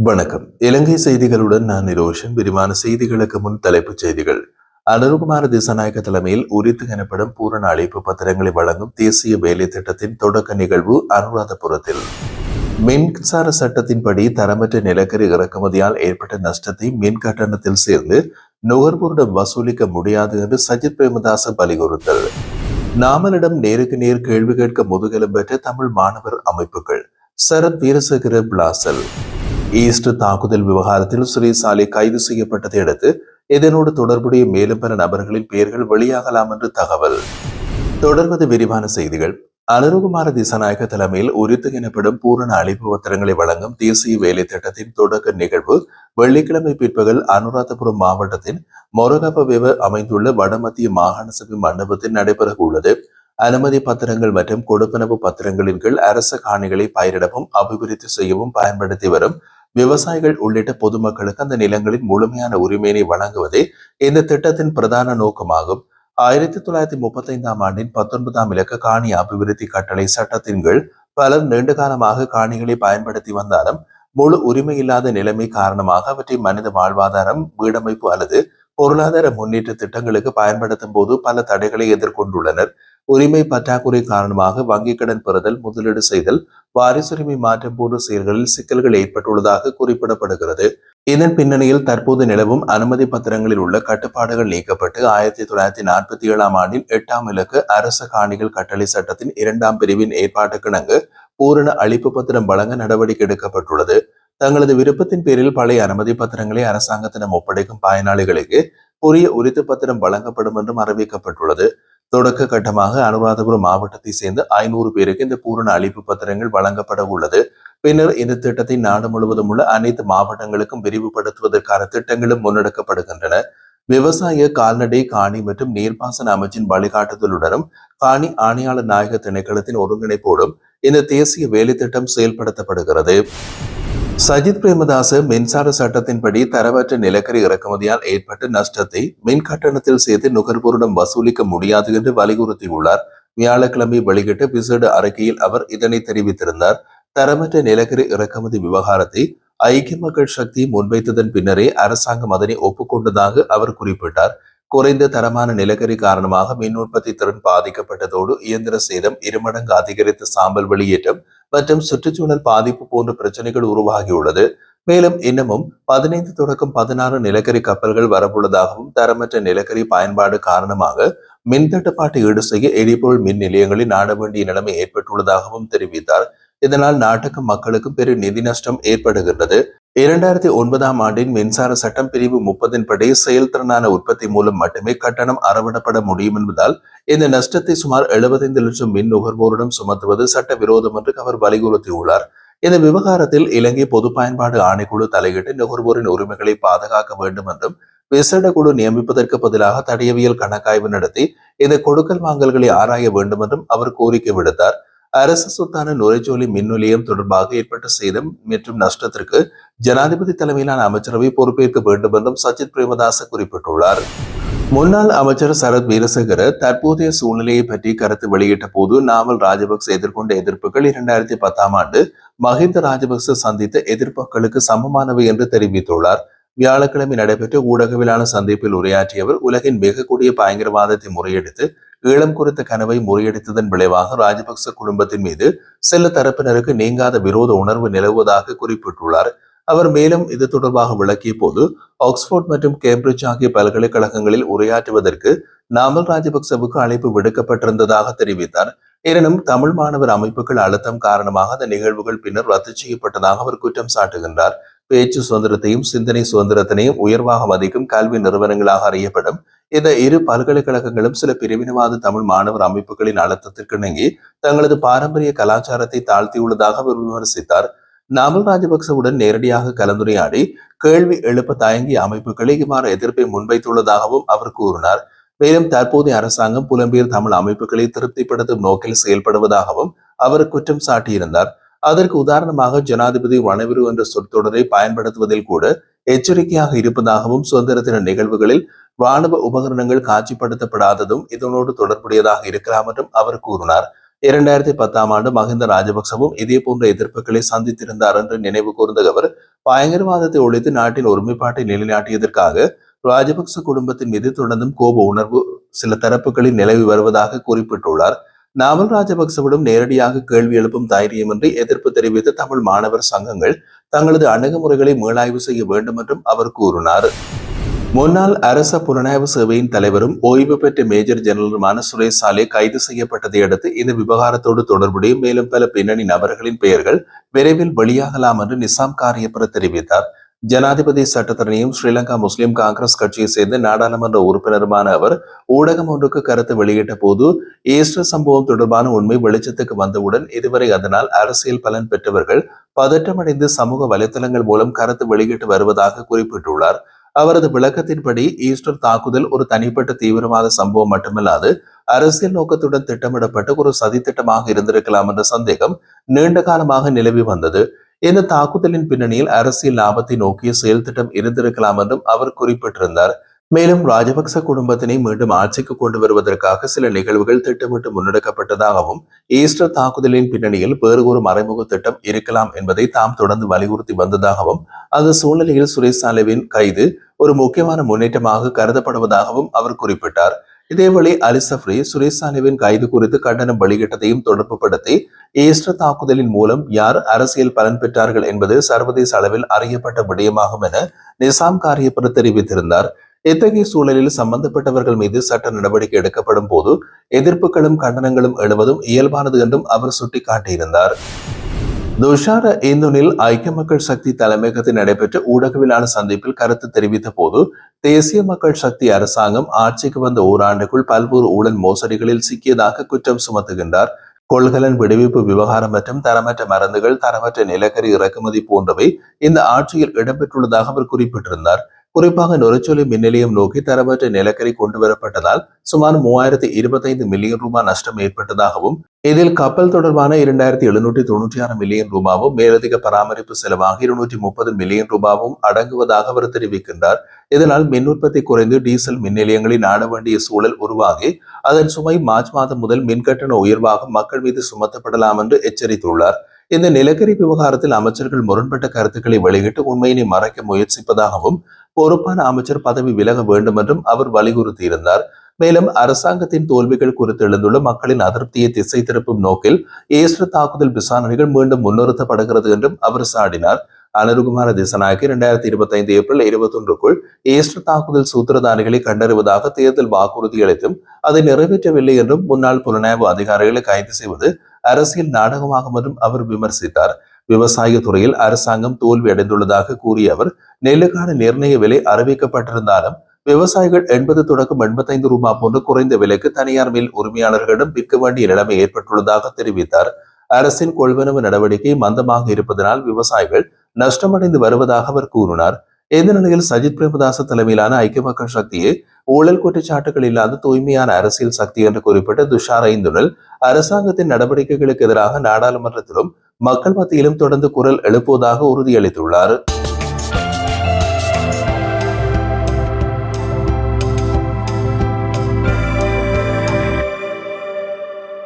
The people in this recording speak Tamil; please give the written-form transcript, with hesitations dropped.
வணக்கம். இலங்கை செய்திகளுடன் நான் நிரோஷன். விரிவான செய்திகளுக்கு முன் தலைப்புச் செய்திகள். அனுருகுமார திசாநாயக்க தலைமையில் உரித்து எனப்படும் பூரண அழைப்பு பத்திரங்களை வழங்கும் தேசிய வேலை திட்டத்தின் தொடக்க நிகழ்வு அனுராதபுரத்தில். மின்சார சட்டத்தின்படி தரமற்ற நிலக்கரி இறக்குமதியால் ஏற்பட்ட நஷ்டத்தை மின் கட்டணத்தில் சேர்ந்து நுகர்வோரிடம் வசூலிக்க முடியாது என்று சஜித் பிரேமதாச வலியுறுத்தல். நாமலிடம் நேருக்கு நேர் கேள்வி கேட்க முதுகெலும் பெற்ற தமிழ் மாணவர் அமைப்புகள். சரத் வீரசேகர பிளாசல். ஈஸ்ட் தாக்குதல் விவகாரத்தில் ஸ்ரீசாலை கைது செய்யப்பட்டதை அடுத்து இதனோடு தொடர்புடைய மேலும் பல நபர்களின் பெயர்கள் வெளியாகலாம் என்று தகவல். தொடர்வது விரிவான செய்திகள். அனுருகுமார திசாநாயக்க தலைமையில் உரித்து எனப்படும் பூரண அழைப்பு பத்திரங்களை வழங்கும் தேசிய வேலை திட்டத்தின் தொடக்க நிகழ்வு வெள்ளிக்கிழமை பிற்பகல் அனுராதபுரம் மாவட்டத்தின் மொரகபவெவ அமைந்துள்ள வடமத்திய மாகாண சபை மண்டபத்தில் நடைபெற உள்ளது. அனுமதி பத்திரங்கள் மற்றும் கொடுப்பனவு பத்திரங்களின் கீழ் அரச காணிகளை பயிரிடவும் அபிவிருத்தி செய்யவும் பயன்படுத்தி வரும் விவசாயிகள் உள்ளிட்ட பொதுமக்களுக்கு அந்த நிலங்களின் முழுமையான உரிமையினை வழங்குவதே இந்த திட்டத்தின் பிரதான நோக்கமாகும். 1935 ஆண்டின் 19ஆம் இலக்க காணி அபிவிருத்தி கட்டளை சட்டத்தின் கீழ் பலர் நீண்ட காலமாக காணிகளை பயன்படுத்தி வந்தாலும் முழு உரிமை இல்லாத நிலைமை காரணமாக அவற்றை மனித வாழ்வாதாரம், வீடமைப்பு அல்லது பொருளாதார முன்னேற்ற திட்டங்களுக்கு பயன்படுத்தும் போது பல தடைகளை எதிர்கொண்டுள்ளனர். உரிமை பற்றாக்குறை காரணமாக வங்கிக் கடன் பெறுதல், முதலீடு செய்தல், வாரிசுரிமை மாற்றம் போன்ற செயல்களில் சிக்கல்கள் ஏற்பட்டுள்ளதாக குறிப்பிடப்படுகிறது. இதன் பின்னணியில் தற்போது நிலவும் அனுமதி பத்திரங்களில் உள்ள கட்டுப்பாடுகள் நீக்கப்பட்டு 1947ஆம் ஆண்டின் 8ஆம் இலக்கு அரச காணிகள் கட்டளை சட்டத்தின் 2ஆம் பிரிவின் ஏற்பாட்டுக்கிணங்க பூரண அளிப்பு பத்திரம் வழங்க நடவடிக்கை எடுக்கப்பட்டுள்ளது. தங்களது விருப்பத்தின் பேரில் பழைய அனுமதி பத்திரங்களை அரசாங்கத்திடம் ஒப்படைக்கும் பயனாளிகளுக்கு உரிய உரித்து பத்திரம் வழங்கப்படும் என்றும் அறிவிக்கப்பட்டுள்ளது. தொடக்க கட்டமாக அனுராதபுரம் மாவட்டத்தை சேர்ந்த 500 பேருக்கு இந்த பூரண அளிப்பு பத்திரங்கள் வழங்கப்பட உள்ளது. பின்னர் இந்த திட்டத்தை நாடு முழுவதும் உள்ள அனைத்து மாவட்டங்களுக்கும் விரிவுபடுத்துவதற்கான திட்டங்களும் முன்னெடுக்கப்படுகின்றன. விவசாய, கால்நடை, காணி மற்றும் நீர்ப்பாசன அமைச்சின் வழிகாட்டுதலுடனும் காணி ஆணையாளர் நாயக திணைக்களத்தின் ஒருங்கிணைப்போடும் இந்த தேசிய வேலை திட்டம் செயல்படுத்தப்படுகிறது. சஜித் பிரேமதாச மின்சார சட்டத்தின்படி தரவற்ற நிலக்கரி இறக்குமதியால் ஏற்பட்ட நஷ்டத்தை மின் கட்டணத்தில் சேர்த்து நுகர்வோரிடம் வசூலிக்க முடியாது என்று வலியுறுத்தியுள்ளார். வியாழக்கிழமை வெளியிட்ட விசேட அறிக்கையில் அவர் இதனை தெரிவித்திருந்தார். தரமற்ற நிலக்கரி இறக்குமதி விவகாரத்தை ஐக்கிய மக்கள் சக்தி முன்வைத்ததன் பின்னரே அரசாங்கம் அதனை ஒப்புக்கொண்டதாக அவர் குறிப்பிட்டார். குறைந்த தரமான நிலக்கரி காரணமாக மின் உற்பத்தி திறன் பாதிக்கப்பட்டதோடு இயந்திர சேதம், இருமடங்கு அதிகரித்த சாம்பல் வெளியேற்றம் மற்றும் சுற்றுச்சூழல் பாதிப்பு போன்ற பிரச்சனைகள் உருவாகியுள்ளது. மேலும் இன்னமும் 15 தொடக்கம் 16 நிலக்கரி கப்பல்கள் வரவுள்ளதாகவும் தரமற்ற நிலக்கரி பயன்பாடு காரணமாக மின் தட்டுப்பாட்டை ஈடு செய்ய எரிபொருள் மின் நிலையங்களில் நாட வேண்டிய நிலைமை ஏற்பட்டுள்ளதாகவும் தெரிவித்தார். இதனால் நாட்டுக்கும் மக்களுக்கும் பெரிய நிதி நஷ்டம் ஏற்படுகின்றது. 2009ஆம் ஆண்டின் மின்சார சட்டம் பிரிவு 30 படி செயல்திறனான உற்பத்தி மூலம் மட்டுமே கட்டணம் அறவிடப்பட முடியும் என்பதால் இந்த நஷ்டத்தை சுமார் 75 லட்சம் மின் நுகர்வோரிடம் சுமத்துவது சட்ட விரோதம் என்று அவர் வலியுறுத்தியுள்ளார். இந்த விவகாரத்தில் இலங்கை பொது பயன்பாடு ஆணைக்குழு தலையிட்டு நுகர்வோரின் உரிமைகளை பாதுகாக்க வேண்டும் என்றும் விசேட குழு நியமிப்பதற்கு பதிலாக தடயவியல் கணக்காய்வு நடத்தி இந்த கொடுக்கல் வாங்கல்களை ஆராய வேண்டும் என்றும் அவர் கோரிக்கை விடுத்தார். அரசு சொத்தான நுரைச்சோலை மின் நிலையம் தொடர்பாக ஏற்பட்ட சேதம் மற்றும் நஷ்டத்திற்கு ஜனாதிபதி தலைமையிலான அமைச்சரவை பொறுப்பேற்க வேண்டும் என்றும் சஜித் பிரேமதாச குறிப்பிட்டுள்ளார். முன்னாள் அமைச்சர் சரத் வீரசேகர தற்போதைய சூழ்நிலையை பற்றி கருத்து வெளியிட்ட போது நாமல் ராஜபக்ச எதிர்கொண்ட எதிர்ப்புகள் 2010ஆம் ஆண்டு மஹிந்த ராஜபக்ச சந்தித்த எதிர்ப்புகளுக்கு சமமானவை என்று தெரிவித்துள்ளார். வியாழக்கிழமை நடைபெற்ற ஊடகவிலான சந்திப்பில் உரையாற்றிய அவர் உலகின் மிக கூடிய பயங்கரவாதத்தை முறியடித்து ஈழம் குறித்த கனவை முறியடித்ததன் விளைவாக ராஜபக்ச குடும்பத்தின் மீது சில தரப்பினருக்கு நீங்காத விரோத உணர்வு நிலவுவதாக குறிப்பிட்டுள்ளார். அவர் மேலும் இது தொடர்பாக விளக்கிய போது ஆக்ஸ்போர்ட் மற்றும் கேம்பிரிட்ஜ் ஆகிய பல்கலைக்கழகங்களில் உரையாற்றுவதற்கு நாமல் ராஜபக்சவுக்கு அழைப்பு விடுக்கப்பட்டிருந்ததாக தெரிவித்தார். எனினும் தமிழ் மாணவர் அமைப்புகள் அழுத்தம் காரணமாக அந்த நிகழ்வுகள் பின்னர் ரத்து செய்யப்பட்டதாக அவர் குற்றம் சாட்டுகின்றார். பேச்சு சுதந்திரத்தையும் சிந்தனை சுதந்திரத்தினையும் உயர்வாக மதிக்கும் கல்வி நிறுவனங்களாக அறியப்படும் இந்த இரு பல்கலைக்கழகங்களும் சில பிரிவினவாத தமிழ் மாணவர் அமைப்புகளின் அழுத்தத்திற்கு இணங்கி தங்களது பாரம்பரிய கலாச்சாரத்தை தாழ்த்தியுள்ளதாக அவர் விமர்சித்தார். நாமல் ராஜபக்சவுடன் நேரடியாக கலந்துரையாடி கேள்வி எழுப்ப தயங்கிய அமைப்புகளை இவ்வாறு எதிர்ப்பை முன்வைத்துள்ளதாகவும் அவர் கூறினார். மேலும் தற்போதைய அரசாங்கம் புலம்பெயர் தமிழ் அமைப்புகளை திருப்திப்படுத்தும் நோக்கில் செயல்படுவதாகவும் அவர் குற்றம் சாட்டியிருந்தார். அதற்கு உதாரணமாக ஜனாதிபதி ரணவிரு என்ற சொற்றொடரை பயன்படுத்துவதில் கூட எச்சரிக்கையாக இருப்பதாகவும் சுதந்திர தின நிகழ்வுகளில் ராணுவ உபகரணங்கள் காட்சிப்படுத்தப்படாததும் இதனோடு தொடர்புடையதாக இருக்கலாம் என்றும் அவர் கூறினார். 2010ஆம் ஆண்டு மஹிந்த ராஜபக்சவும் இதே போன்ற எதிர்ப்புகளை சந்தித்திருந்தார் என்று நினைவு கூர்ந்த அவர் பயங்கரவாதத்தை ஒழித்து நாட்டின் ஒருமைப்பாட்டை நிலைநாட்டியதற்காக ராஜபக்ச குடும்பத்தின் மீது தொடர்ந்தும் கோப உணர்வு சில தரப்புகளில் நிலவி வருவதாக குறிப்பிட்டுள்ளார். நாமல் ராஜபக்சவிடம் நேரடியாக கேள்வி எழுப்பும் தைரியமின்றி எதிர்ப்பு தெரிவித்த தமிழ் மாணவர் சங்கங்கள் தங்களது அணுகுமுறைகளை மீளாய்வு செய்ய வேண்டும் என்றும் அவர் கூறினார். முன்னாள் அரச புலனாய்வு சேவையின் தலைவரும் ஓய்வு பெற்ற மேஜர் ஜெனரலுமான சுரேஷ் சாலே கைது செய்யப்பட்டதை அடுத்து இந்த விவகாரத்தோடு தொடர்புடைய மேலும் பல பின்னணி நபர்களின் பெயர்கள் விரைவில் வெளியாகலாம் என்று நிசாம் காரியப்பர தெரிவித்தார். ஜனாதிபதி சட்டத்தரணியும் ஸ்ரீலங்கா முஸ்லிம் காங்கிரஸ் கட்சியை சேர்ந்த நாடாளுமன்ற உறுப்பினருமான அவர் ஊடகம் ஒன்றுக்கு கருத்து வெளியிட்ட போது ஈஸ்டர் சம்பவம் தொடர்பான உண்மை வெளிச்சத்துக்கு வந்தவுடன் இதுவரை அதனால் அரசியல் பலன் பெற்றவர்கள் பதற்றமடைந்து சமூக வலைதளங்கள் மூலம் கருத்து வெளியிட்டு வருவதாக குறிப்பிட்டுள்ளார். அவரது விளக்கத்தின்படி ஈஸ்டர் தாக்குதல் ஒரு தனிப்பட்ட தீவிரவாத சம்பவம் மட்டுமல்லாது அரசியல் நோக்கத்துடன் திட்டமிடப்பட்ட ஒரு சதித்திட்டமாக இருந்திருக்கலாம் என்ற சந்தேகம் நீண்ட காலமாக நிலவி வந்தது. இந்த தாக்குதலின் பின்னணியில் அரசியல் லாபத்தை நோக்கிய செயல் திட்டம் இருந்திருக்கலாம் என்றும் அவர் குறிப்பிட்டிருந்தார். மேலும் ராஜபக்ச குடும்பத்தினை மீண்டும் ஆட்சிக்கு கொண்டு வருவதற்காக சில நிகழ்வுகள் திட்டமிட்டு முன்னெடுக்கப்பட்டதாகவும் ஈஸ்டர் தாக்குதலின் பின்னணியில் வேறு ஒரு மறைமுக திட்டம் இருக்கலாம் என்பதை தாம் தொடர்ந்து வலியுறுத்தி வந்ததாகவும் அந்த சூழ்நிலையில் சுரேஷ் சாலேவின் கைது ஒரு முக்கியமான முன்னேற்றமாக கருதப்படுவதாகவும் அவர் குறிப்பிட்டார். இதேவேளை அலி சஃப்ரி சுரேஷ் சாலேவின் கைது குறித்து கண்டனம் வெளியிட்டதையும் தொடர்புபடுத்தி ஈஸ்டர் தாக்குதலின் மூலம் யார் அரசியல் பலன் பெற்றார்கள் என்பது சர்வதேச அளவில் அறியப்பட்ட விடயமாகும் என நிசாம் காரியப்பர் தெரிவித்திருந்தார். இத்தகைய சூழலில் சம்பந்தப்பட்டவர்கள் மீது சட்ட நடவடிக்கை எடுக்கப்படும் போது எதிர்ப்புகளும் கண்டனங்களும் எழுவதும் இயல்பானது என்றும் அவர் சுட்டிக்காட்டியிருந்தார். துஷார இந்துனில் ஐக்கிய மக்கள் சக்தி தலைமையகத்தில் நடைபெற்ற ஊடகவியலாள சந்திப்பில் கருத்து தெரிவித்த போது தேசிய மக்கள் சக்தி அரசாங்கம் ஆட்சிக்கு வந்த ஓராண்டுக்குள் பல்வேறு ஊழல் மோசடிகளில் சிக்கியதாக குற்றம் சுமத்துகின்றார். கொள்கலன் விடுவிப்பு விவகாரம் மற்றும் தரமற்ற மருந்துகள், தரமற்ற நிலக்கரி இறக்குமதி போன்றவை இந்த ஆட்சியில் இடம்பெற்றுள்ளதாக அவர் குறிப்பிட்டிருந்தார். குறிப்பாக நுரைச்சோலை மின் நிலையம் நோக்கி தரமற்ற நிலக்கரி கொண்டுவரப்பட்டதால் சுமார் 3025 மில்லியன் ரூபாய் நஷ்டம் ஏற்பட்டதாகவும் இதில் கப்பல் தொடர்பான 2796 மில்லியன் ரூபாவும் மேலதிக பராமரிப்பு செலவாக 230 மில்லியன் ரூபாவும் அடங்குவதாக அவர் தெரிவிக்கின்றார். இதனால் மின் உற்பத்தி குறைந்து டீசல் மின் நிலையங்களை நாட வேண்டிய சூழல் உருவாகி அதன் சுமை மார்ச் மாதம் முதல் மின்கட்டண உயர்வாக மக்கள் மீது சுமத்தப்படலாம் என்று எச்சரித்துள்ளார். இந்த நிலக்கரி விவகாரத்தில் அமைச்சர்கள் முரண்பட்ட கருத்துக்களை வெளியிட்டு உண்மையினை மறைக்க முயற்சிப்பதாகவும் பொறுப்பான அமைச்சர் பதவி விலக வேண்டும் என்றும் அவர் வலியுறுத்தியிருந்தார். மேலும் அரசாங்கத்தின் தோல்விகள் குறித்து எழுந்துள்ள மக்களின் அதிருப்தியை திசை திருப்பும் நோக்கில் ஈஸ்டர் தாக்குதல் விசாரணைகள் மீண்டும் முன்னிறுத்தப்படுகிறது என்றும் அவர் சாடினார். அனுருகுமார திசாநாயக்க 2025 ஏப்ரல் 21க்குள் ஈஸ்டர் தாக்குதல் சூத்திரதாரிகளை கண்டறிவதாக தேர்தல் வாக்குறுதி அளித்தும் அதை நிறைவேற்றவில்லை என்றும் முன்னாள் புலனாய்வு அதிகாரிகளை கைது செய்வது அரசியல் நாடகமாகும் என்றும் அவர் விமர்சித்தார். விவசாய துறையில் அரசாங்கம் தோல்வி அடைந்துள்ளதாக கூறிய அவர் நெல்லுக்கான நிர்ணய விலை அறிவிக்கப்பட்டிருந்தாலும் விவசாயிகள் 80 தொடக்கம் 85 ரூபாய் போன்ற குறைந்த விலைக்கு தனியார் மில் உரிமையாளர்களிடம் விற்க வேண்டிய நிலைமை ஏற்பட்டுள்ளதாக தெரிவித்தார். அரசின் கொள்வனவு நடவடிக்கை மந்தமாக இருப்பதனால் விவசாயிகள் நஷ்டமடைந்து வருவதாக அவர் கூறினார். இந்த நிலையில் சஜித் பிரேமதாச தலைமையிலான ஐக்கிய மக்கள் சக்தியை ஊழல் குற்றச்சாட்டுகள் இல்லாத தூய்மையான அரசியல் சக்தி என்று குறிப்பிட்ட துஷார் ஐந்துனில் அரசாங்கத்தின் நடவடிக்கைகளுக்கு எதிராக நாடாளுமன்றத்திலும் மக்கள் மத்தியிலும் தொடர்ந்து குரல் எழுப்புவதாக உறுதியளித்துள்ளார்.